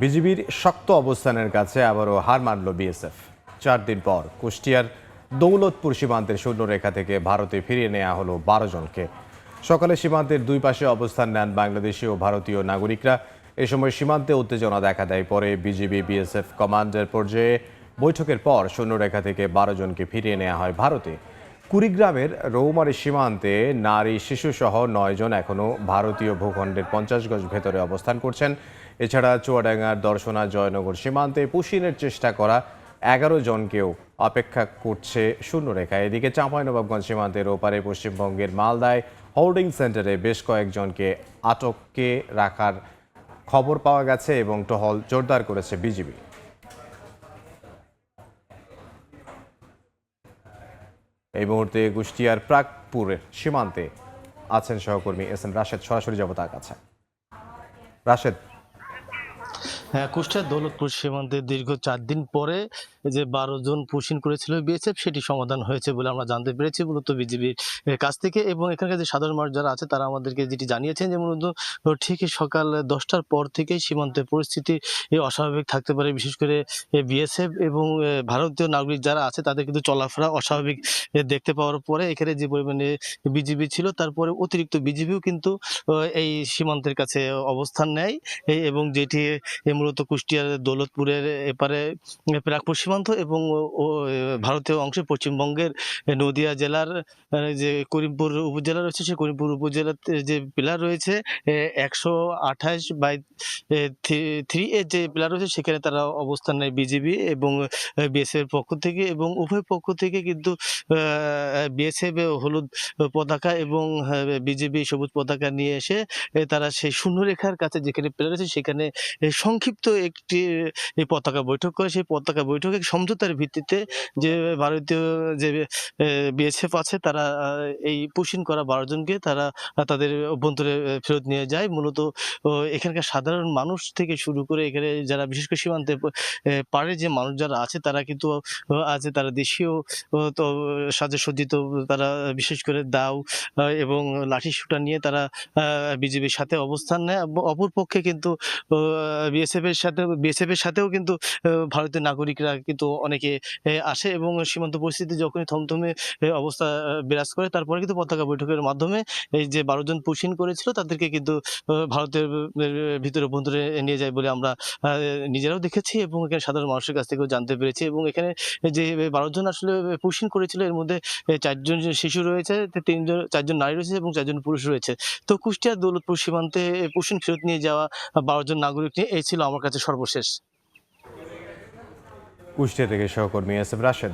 বিজিবির শক্ত অবস্থানের কাছে আবারও হার মানল বিএসএফ। 4 দিন পর কুষ্টিয়ার দৌলতপুর সীমান্তের শূন্যরেখা থেকে ভারতে ফিরিয়ে নেওয়া হলো 12 জনকে। সকালে সীমান্তের দুই পাশে অবস্থান নেন বাংলাদেশি ও ভারতীয় নাগরিকরা। এ সময় সীমান্তে উত্তেজনা দেখা দেয়। পরে বিজিবি বিএসএফ কমান্ডার পর্যায়ে বৈঠকের পর শূন্যরেখা থেকে 12 জনকে ফিরিয়ে নেওয়া হয় ভারতে। কুড়িগ্রামের রৌমারী সীমান্তে নারী শিশুসহ 9 জন এখনও ভারতীয় ভূখণ্ডের 50 গজ ভেতরে অবস্থান করছেন। এছাড়া চুয়াডাঙ্গার দর্শনা জয়নগর সীমান্তে পুশিনের চেষ্টা করা 11 জনকেও অপেক্ষা করছে শূন্যরেখায়। এদিকে চাঁপাইনবাবগঞ্জ সীমান্তের ওপারে পশ্চিমবঙ্গের মালদায় হোল্ডিং সেন্টারে বেশ কয়েকজনকে আটকে রাখার খবর পাওয়া গেছে এবং টহল জোরদার করেছে বিজিবি। এই মুহূর্তে কুষ্টিয়ার প্রাকপুরের সীমান্তে আছেন সহকর্মী এস এম রাশেদ। সরাসরি যাব তার কাছে। রাশেদ, কুষ্টিয়ার দৌলতপুর সীমান্তে দীর্ঘ 4 দিন পরে যে 12 জন পুশিন করেছিল বিএসএফ, সেটি সমাধান হয়েছে বলে আমরা জানতে পেরেছি মূলত বিজিবির কাছ থেকে। এবং এখানকার যে সাধারণ মানুষ যারা আছে তারা আমাদেরকে যেটি জানিয়েছেন যে মূলত ঠিক সকাল 10টার পর থেকেই সীমান্তের পরিস্থিতি অস্বাভাবিক থাকতে পারে। বিশেষ করে বিএসএফ এবং ভারতীয় নাগরিক যারা আছে তাদের কিন্তু চলাফেরা অস্বাভাবিক দেখতে পাওয়ার পরে এখানে যে পরিমাণে বিজিবি ছিল তারপরে অতিরিক্ত বিজিবিও কিন্তু এই সীমান্তের কাছে অবস্থান নেয়। এবং যেটি মূলত কুষ্টিয়ার দৌলতপুরের এপারে প্রাকপুর সীমান্ত এবং ভারতীয় অংশে পশ্চিমবঙ্গের নদিয়া জেলার যে করিমপুর উপজেলা রয়েছে, সেই করিমপুর উপজেলাতে যে পিলার রয়েছে 128/3 এর যে পিলার রয়েছে সেখানে তারা অবস্থান নেয় বিজিবি এবং বিএসএফ এর পক্ষ থেকে। এবং উভয় পক্ষ থেকে কিন্তু বিএসএফ হলুদ পতাকা এবং বিজিবি সবুজ পতাকা নিয়ে এসে তারা সেই শূন্যরেখার কাছে যেখানে পিলার রয়েছে সেখানে সংক্ষিপ্ত একটি পতাকা বৈঠক করে। সেই পতাকা বৈঠকে সমঝোতার ভিত্তিতে যে ভারতীয় যে বিএসএফ আছে তারা এই পুশিন করা 12 জনকে তারা তাদের অভ্যন্তরে ফেরত নিয়ে যায়। মূলত এখানকার সাধারণ মানুষ থেকে শুরু করে এখানে যারা বিশেষ করে সীমান্তে পাড়ে যে মানুষ যারা আছে তারা কিন্তু আছে, তারা দেশীয় তো সাজে সজ্জিত, তারা বিশেষ করে দাও এবং লাঠি সোঁটা নিয়ে তারা বিজিবির সাথে অবস্থান নেয়। অপর পক্ষে কিন্তু বিএসএফ এর সাথেও কিন্তু ভারতের নাগরিকরা কিন্তু অনেকে আসে এবং সীমান্ত পরিস্থিতি যখনই থমথমে অবস্থা বিরাজ করে তারপরে কিন্তু পতাকা বৈঠকের মাধ্যমে এই যে 12 জন পুশিন করেছিল তাদেরকে কিন্তু ভারতের ভিতরে অভ্যন্তরে নিয়ে যায় বলে আমরা নিজেরাও দেখেছি এবং এখানে সাধারণ মানুষের কাছ থেকেও জানতে পেরেছি। এবং এখানে যে 12 জন আসলে পুশিন করেছিল এর মধ্যে 4 জন শিশু রয়েছে, 4 জন নারী রয়েছে এবং 4 জন পুরুষ রয়েছে। তো কুষ্টিয়া দৌলতপুর সীমান্তে পুশিন ফেরত নিয়ে যাওয়া 12 জন নাগরিক নিয়ে এই ছিল আমার কাছে সর্বশেষ। কুষ্টিয়া থেকে সহকর্মী এস এম রাশেদ।